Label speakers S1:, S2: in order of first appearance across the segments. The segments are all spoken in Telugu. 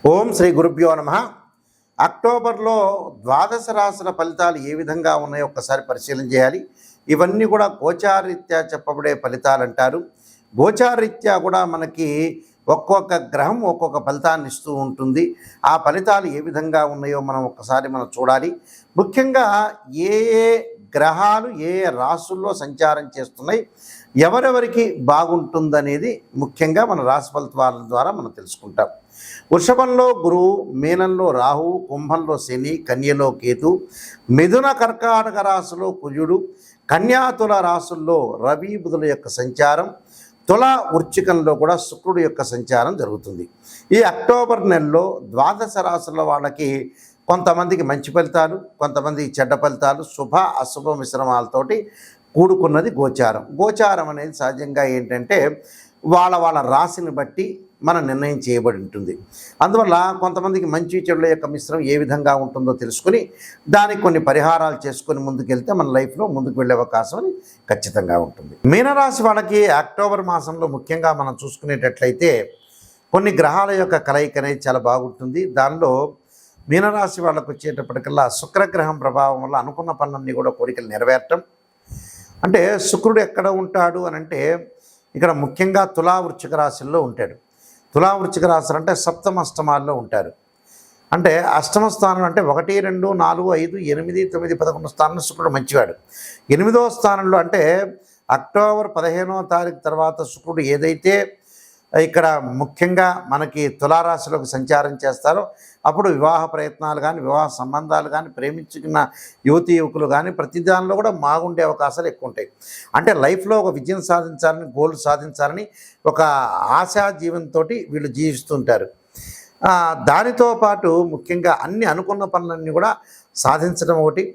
S1: ఓం శ్రీ గురుభ్యో నమ. అక్టోబర్లో ద్వాదశ రాశుల ఫలితాలు ఏ విధంగా ఉన్నాయో ఒక్కసారి పరిశీలన చేయాలి. ఇవన్నీ కూడా గోచారరీత్యా చెప్పబడే ఫలితాలు అంటారు. గోచారరీత్యా కూడా మనకి ఒక్కొక్క గ్రహం ఒక్కొక్క ఫలితాన్ని ఇస్తూ ఉంటుంది. ఆ ఫలితాలు ఏ విధంగా ఉన్నాయో ఒక్కసారి మనం చూడాలి. ముఖ్యంగా ఏ ఏ గ్రహాలు ఏ ఏ రాశుల్లో సంచారం చేస్తున్నాయి, ఎవరెవరికి బాగుంటుందనేది ముఖ్యంగా మన రాశి ఫలితాల ద్వారా మనం తెలుసుకుంటాం. వృషభంలో గురువు, మీనంలో రాహు, కుంభంలో శని, కన్యలో కేతు, మిథున కర్కాటక రాశిలో కుజుడు, కన్యాతుల రాశుల్లో రవి బుధుల యొక్క సంచారం, తుల వృశ్చికంలో కూడా శుక్రుడు యొక్క సంచారం జరుగుతుంది. ఈ అక్టోబర్ నెలలో ద్వాదశ రాశుల వాళ్ళకి కొంతమందికి మంచి ఫలితాలు, కొంతమందికి చెడ్డ ఫలితాలు, శుభ అశుభ మిశ్రమాలతోటి కూడుకున్నది గోచారం. గోచారం అనేది సహజంగా ఏంటంటే వాళ్ళ వాళ్ళ రాశిని బట్టి మన నిర్ణయం చేయబడి ఉంటుంది. అందువల్ల కొంతమందికి మంచి చెడుల యొక్క మిశ్రమం ఏ విధంగా ఉంటుందో తెలుసుకుని దానికి కొన్ని పరిహారాలు చేసుకొని ముందుకెళ్తే మన లైఫ్లో ముందుకు వెళ్ళే అవకాశం ఖచ్చితంగా ఉంటుంది. మీనరాశి వాళ్ళకి అక్టోబర్ మాసంలో ముఖ్యంగా మనం చూసుకునేటట్లయితే కొన్ని గ్రహాల యొక్క కలయిక అనేది చాలా బాగుంటుంది. దానిలో మీనరాశి వాళ్ళకు వచ్చేటప్పటికల్లా శుక్రగ్రహం ప్రభావం వల్ల అనుకున్న పనులన్నీ కూడా కోరికలు నెరవేరటం. అంటే శుక్రుడు ఎక్కడ ఉంటాడు అని అంటే ఇక్కడ ముఖ్యంగా తులా వృశ్చిక రాశుల్లో ఉంటాడు. తులా వృశ్చిక రాశులు అంటే సప్తమ అష్టమాల్లో ఉంటారు. అంటే అష్టమ స్థానం అంటే 1, 2, 4, 5, 8, 9, 11 స్థానంలో శుక్రుడు మంచివాడు. 8వ స్థానంలో అంటే అక్టోబర్ 15వ తారీఖు తర్వాత శుక్రుడు ఏదైతే ఇక్కడ ముఖ్యంగా మనకి తులారాశిలోకి సంచారం చేస్తారో అప్పుడు వివాహ ప్రయత్నాలు కానీ, వివాహ సంబంధాలు కానీ, ప్రేమించుకున్న యువతీ యువకులు కానీ ప్రతి దానిలో కూడా బాగుండే అవకాశాలు ఎక్కువ ఉంటాయి. అంటే లైఫ్లో ఒక విజయం సాధించాలని, గోల్ సాధించాలని ఒక ఆశా జీవనంతో వీళ్ళు జీవిస్తుంటారు. దానితో పాటు ముఖ్యంగా అన్ని అనుకున్న పనులన్నీ కూడా సాధించడం ఒకటి,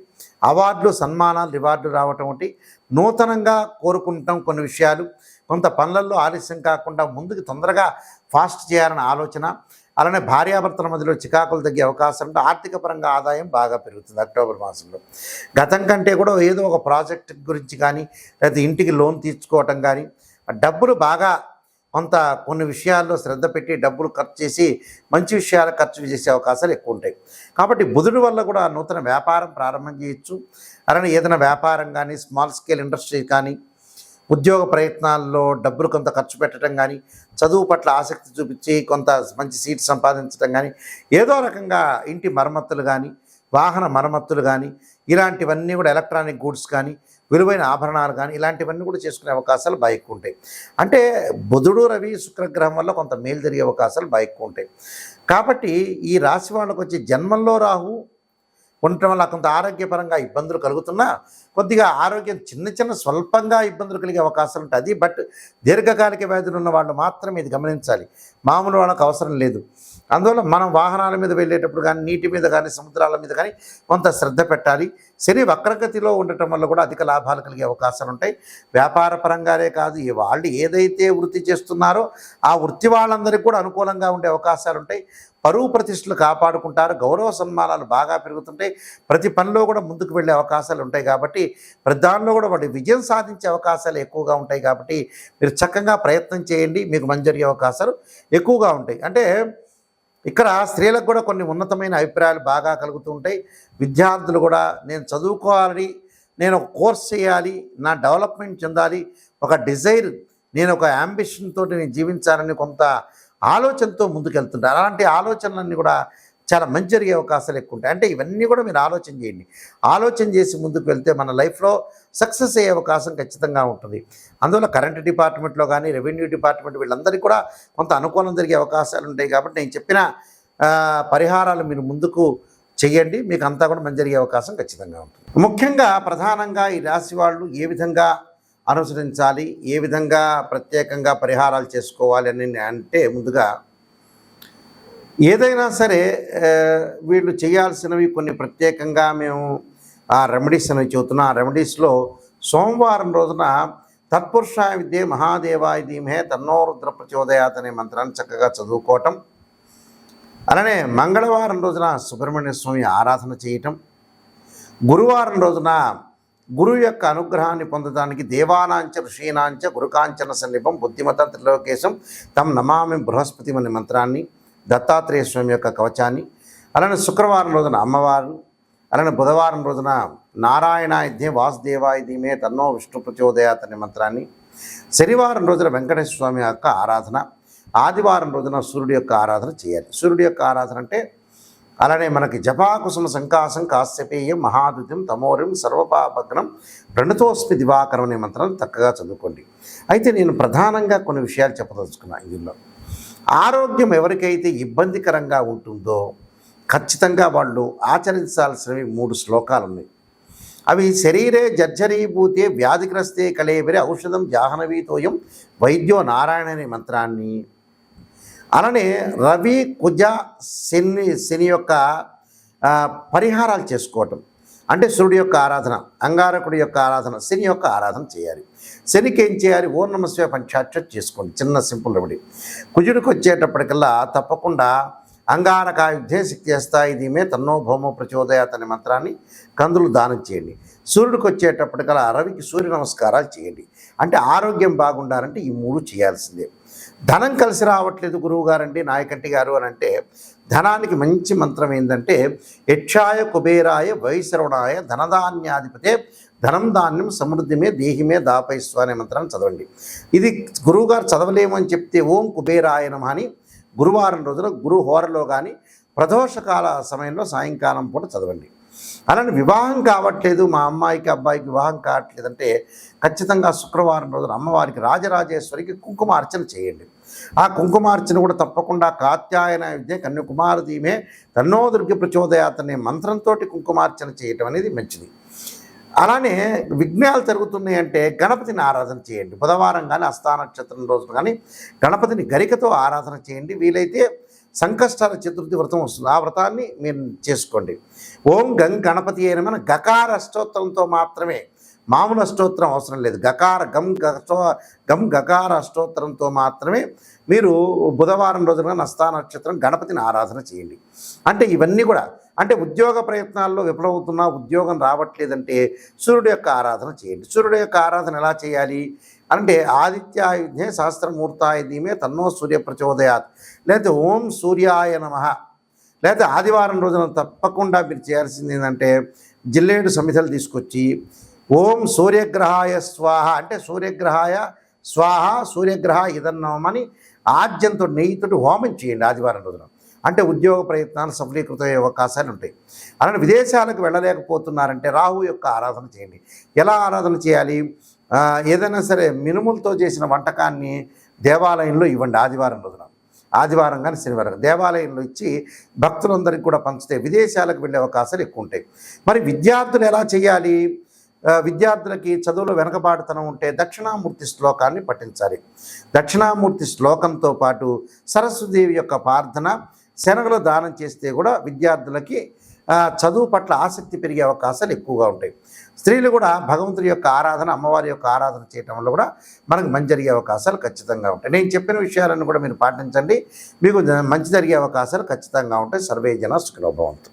S1: అవార్డులు, సన్మానాలు, రివార్డులు రావటం ఒకటి, నూతనంగా కోరుకుంటాం కొన్ని విషయాలు, కొంత పనులలో ఆలస్యం కాకుండా ముందుకు తొందరగా ఫాస్ట్ చేయాలనే ఆలోచన, అలానే భార్యాభర్తల మధ్యలో చికాకులు తగ్గే అవకాశం ఉంటే ఆర్థిక పరంగా ఆదాయం బాగా పెరుగుతుంది అక్టోబర్ మాసంలో. గతం కంటే కూడా ఏదో ఒక ప్రాజెక్ట్ గురించి కానీ, లేకపోతే ఇంటికి లోన్ తీర్చుకోవటం కానీ, డబ్బులు బాగా కొన్ని విషయాల్లో శ్రద్ధ పెట్టి డబ్బులు ఖర్చు చేసి మంచి విషయాలు ఖర్చు చేసే అవకాశాలు ఎక్కువ ఉంటాయి. కాబట్టి బుధుడి వల్ల కూడా నూతన వ్యాపారం ప్రారంభం చేయొచ్చు. అలానే ఏదైనా వ్యాపారం కానీ, స్మాల్ స్కేల్ ఇండస్ట్రీ కానీ, ఉద్యోగ ప్రయత్నాల్లో డబ్బులు కొంత ఖర్చు పెట్టడం కానీ, చదువు పట్ల ఆసక్తి చూపించి కొంత మంచి సీట్ సంపాదించడం కానీ, ఏదో రకంగా ఇంటి మరమ్మతులు కానీ, వాహన మరమ్మతులు కానీ, ఇలాంటివన్నీ కూడా ఎలక్ట్రానిక్ గూడ్స్ కానీ, విలువైన ఆభరణాలు కానీ ఇలాంటివన్నీ కూడా చేసుకునే అవకాశాలు బాగా ఎక్కువ ఉంటాయి. అంటే బుధుడు, రవి, శుక్రగ్రహం వల్ల కొంత మేలు జరిగే అవకాశాలు బాగా ఎక్కువ ఉంటాయి. కాబట్టి ఈ రాశి వాళ్ళకు వచ్చే జన్మంలో రాహు ఉండటం వల్ల కొంత ఆరోగ్యపరంగా ఇబ్బందులు కలుగుతున్నా, కొద్దిగా ఆరోగ్యం చిన్న స్వల్పంగా ఇబ్బందులు కలిగే అవకాశాలు ఉంటుంది. బట్ దీర్ఘకాలిక వ్యాధులు ఉన్న వాళ్ళు మాత్రం ఇది గమనించాలి, మామూలు వాళ్ళకు అవసరం లేదు. అందువల్ల మనం వాహనాల మీద వెళ్ళేటప్పుడు కానీ, నీటి మీద కానీ, సముద్రాల మీద కానీ కొంత శ్రద్ధ పెట్టాలి. శని వక్రగతిలో ఉండటం వల్ల కూడా అధిక లాభాలు కలిగే అవకాశాలు ఉంటాయి. వ్యాపార పరంగానే కాదు, వాళ్ళు ఏదైతే వృత్తి చేస్తున్నారో ఆ వృత్తి వాళ్ళందరికీ కూడా అనుకూలంగా ఉండే అవకాశాలు ఉంటాయి. పరువు ప్రతిష్టలు కాపాడుకుంటారు, గౌరవ సన్మానాలు బాగా పెరుగుతుంటాయి, ప్రతి పనిలో కూడా ముందుకు వెళ్ళే అవకాశాలు ఉంటాయి. కాబట్టి ప్రతి దానిలో కూడా వాటి విజయం సాధించే అవకాశాలు ఎక్కువగా ఉంటాయి. కాబట్టి మీరు చక్కగా ప్రయత్నం చేయండి, మీకు మంచి జరిగే అవకాశాలు ఎక్కువగా ఉంటాయి. అంటే ఇక్కడ స్త్రీలకు కూడా కొన్ని ఉన్నతమైన అభిప్రాయాలు బాగా కలుగుతూ ఉంటాయి. విద్యార్థులు కూడా నేను చదువుకోవాలి, నేను ఒక కోర్స్ చేయాలి, నా డెవలప్మెంట్ చెందాలి, ఒక డిజైర్, నేను ఒక యాంబిషన్ తోటి నేను జీవించాలని కొంత ఆలోచనతో ముందుకెళ్తుంటారు. అలాంటి ఆలోచనలన్నీ కూడా చాలా మంచి జరిగే అవకాశాలు ఎక్కువ ఉంటాయి. అంటే ఇవన్నీ కూడా మీరు ఆలోచన చేయండి. ఆలోచన చేసి ముందుకు వెళ్తే మన లైఫ్లో సక్సెస్ అయ్యే అవకాశం ఖచ్చితంగా ఉంటుంది. అందువల్ల కరెంట్ డిపార్ట్మెంట్లో కానీ, రెవెన్యూ డిపార్ట్మెంట్ వీళ్ళందరికీ కూడా కొంత అనుకూలం జరిగే అవకాశాలు ఉంటాయి. కాబట్టి నేను చెప్పిన పరిహారాలు మీరు ముందుకు చేయండి, మీకు అంతా కూడా మంచి జరిగే అవకాశం ఖచ్చితంగా ఉంటుంది. ముఖ్యంగా ప్రధానంగా ఈ రాశి వాళ్ళు ఏ విధంగా అనుసరించాలి, ఏ విధంగా ప్రత్యేకంగా పరిహారాలు చేసుకోవాలి అని అంటే ముందుగా ఏదైనా సరే వీళ్ళు చేయాల్సినవి కొన్ని ప్రత్యేకంగా మేము ఆ రెమెడీస్ అనేవి చెబుతున్నాం. ఆ రెమెడీస్లో సోమవారం రోజున తత్పురుషాయ విద్యే మహాదేవాయ ధీమహే తన్నో రుద్ర ప్రచోదయాత్ అనే మంత్రాన్ని చక్కగా చదువుకోవటం, అలానే మంగళవారం రోజున సుబ్రహ్మణ్య స్వామి ఆరాధన చేయటం, గురువారం రోజున గురువు యొక్క అనుగ్రహాన్ని పొందడానికి దేవానాంచ ఋషీనాంచ గురుకాంచన సన్నిపం బుద్ధిమత త్రిలోకేశం తం నమామి బృహస్పతి అనే మంత్రాన్ని దత్తాత్రేయ స్వామి యొక్క కవచాన్ని, అలానే శుక్రవారం రోజున అమ్మవారు, అలానే బుధవారం రోజున నారాయణాయుధ్యే వాసుదేవాయ ధీమే తన్నో విష్ణు ప్రచోదయాత్ అనే మంత్రాన్ని, శనివారం రోజున వెంకటేశ్వర స్వామి యొక్క ఆరాధన, ఆదివారం రోజున సూర్యుడి యొక్క ఆరాధన చేయాలి. సూర్యుడి యొక్క ఆరాధన అంటే అలానే మనకి జపాకుసుమ సంకాసం కాశ్యపేయం మహాదుత్యం తమోరిం సర్వపాపగ్నం ప్రణతోస్మి దివాకరం అనే మంత్రాన్ని చక్కగా చదువుకోండి. అయితే నేను ప్రధానంగా కొన్ని విషయాలు చెప్పదలుచుకున్నాను. ఇందులో ఆరోగ్యం ఎవరికైతే ఇబ్బందికరంగా ఉంటుందో ఖచ్చితంగా వాళ్ళు ఆచరించాల్సినవి 3 శ్లోకాలు ఉన్నాయి. అవి శరీరే జర్జరీభూతే వ్యాధిగ్రస్తే కళేబరి ఔషధం జాహ్నవీతోయం వైద్యో నారాయణ అనే మంత్రాన్ని, అలానే రవి కుజ శని యొక్క పరిహారాలు చేసుకోవటం అంటే సూర్యుడి యొక్క ఆరాధన, అంగారకుడి యొక్క ఆరాధన, శని యొక్క ఆరాధన చేయాలి. శనికి ఏం చేయాలి? ఓం నమః శివాయ పంచాక్షరి చేసుకోండి, చిన్న సింపుల్ రెమెడీ. కుజుడికి వచ్చేటప్పటికల్లా తప్పకుండా అంగారకాయుద్ధే శక్తి చేస్తాయి ధీమే తన్నో భౌమో ప్రచోదయాత్ అనే మంత్రాన్ని కందులు దానం చేయండి. సూర్యుడికి వచ్చేటప్పటికల్లా రవికి సూర్య నమస్కారాలు చేయండి. అంటే ఆరోగ్యం బాగుండాలంటే ఈ 3 చేయాల్సిందే. ధనం కలిసి రావట్లేదు గురువు గారండి, నాయకంటి గారు అని అంటే ధనానికి మంచి మంత్రం ఏంటంటే యక్షాయ కుబేరాయ వైశ్రవణాయ ధనధాన్యాధిపతే ధనం ధాన్యం సమృద్ధిమే దేహిమే దాపైస్వ అనే మంత్రాన్ని చదవండి. ఇది గురువుగారు చదవలేము అని చెప్తే ఓం కుబేరాయ నమః అని గురువారం రోజున గురు హోరలో కానీ ప్రదోషకాల సమయంలో సాయంకాలం పూట చదవండి. అలానే వివాహం కావట్లేదు, మా అమ్మాయికి అబ్బాయికి వివాహం కావట్లేదంటే ఖచ్చితంగా శుక్రవారం రోజున అమ్మవారికి రాజరాజేశ్వరికి కుంకుమార్చన చేయండి. ఆ కుంకుమార్చన కూడా తప్పకుండా కాత్యాయన విద్య కన్యాకుమార ధీమే తన్నో దుర్గ ప్రచోదయాత్ అనే మంత్రంతో కుంకుమార్చన చేయటం అనేది మంచిది. అలానే విఘ్నాలు జరుగుతున్నాయి అంటే గణపతిని ఆరాధన చేయండి. బుధవారం కానీ హస్తా నక్షత్రం రోజున కానీ గణపతిని గరికతో ఆరాధన చేయండి. వీలైతే సంకష్టాల చతుర్థి వ్రతం వస్తుంది, ఆ వ్రతాన్ని మీరు చేసుకోండి. ఓం గం గణపతి అయిన గకార అష్టోత్తరంతో మాత్రమే, మామూలు అష్టోత్తరం అవసరం లేదు. గం గకార అష్టోత్తరంతో మాత్రమే మీరు బుధవారం రోజున హస్తా నక్షత్రం గణపతిని ఆరాధన చేయండి. అంటే ఇవన్నీ కూడా అంటే ఉద్యోగ ప్రయత్నాల్లో విఫలమవుతున్నా, ఉద్యోగం రావట్లేదంటే సూర్యుడి యొక్క ఆరాధన చేయండి. సూర్యుడి యొక్క ఆరాధన ఎలా చేయాలి అంటే ఆదిత్యాయుధ్యే సహస్రమూర్తాయ ధీమే తన్నో సూర్య ప్రచోదయాత్, లేకపోతే ఓం సూర్యాయ నమః, లేకపోతే ఆదివారం రోజున తప్పకుండా మీరు చేయాల్సింది ఏంటంటే జిల్లేడు సమిధలు తీసుకొచ్చి ఓం సూర్యగ్రహాయ స్వాహ అంటే సూర్యగ్రహాయ స్వాహ సూర్యగ్రహ ఇదన్నమని ఆజ్యంతో నెయ్యితో హోమం చేయండి ఆదివారం రోజున. అంటే ఉద్యోగ ప్రయత్నాలు సఫలీకృతమయ్యే అవకాశాలు ఉంటాయి. అలానే విదేశాలకు వెళ్ళలేకపోతున్నారంటే రాహు యొక్క ఆరాధన చేయండి. ఎలా ఆరాధన చేయాలి? ఏదైనా సరే మినుములతో చేసిన వంటకాన్ని దేవాలయంలో ఇవ్వండి ఆదివారం రోజున. ఆదివారం కానీ శనివారం దేవాలయంలో ఇచ్చి భక్తులందరికీ కూడా పంచితే విదేశాలకు వెళ్ళే అవకాశాలు ఎక్కువ ఉంటాయి. మరి విద్యార్థులు ఎలా చేయాలి? విద్యార్థులకి చదువులో వెనకబాటుతనం ఉంటే దక్షిణామూర్తి శ్లోకాన్ని పఠించాలి. దక్షిణామూర్తి శ్లోకంతో పాటు సరస్వతీదేవి యొక్క ప్రార్థన, శనగలు దానం చేస్తే కూడా విద్యార్థులకి చదువు పట్ల ఆసక్తి పెరిగే అవకాశాలు ఎక్కువగా ఉంటాయి. స్త్రీలు కూడా భగవంతుడి యొక్క ఆరాధన, అమ్మవారి యొక్క ఆరాధన చేయటం వల్ల కూడా మనకు మంచి జరిగే అవకాశాలు ఖచ్చితంగా ఉంటాయి. నేను చెప్పిన విషయాలను కూడా మీరు పాటించండి, మీకు మంచి జరిగే అవకాశాలు ఖచ్చితంగా ఉంటాయి. సర్వే జన సుఖినో భవంతు.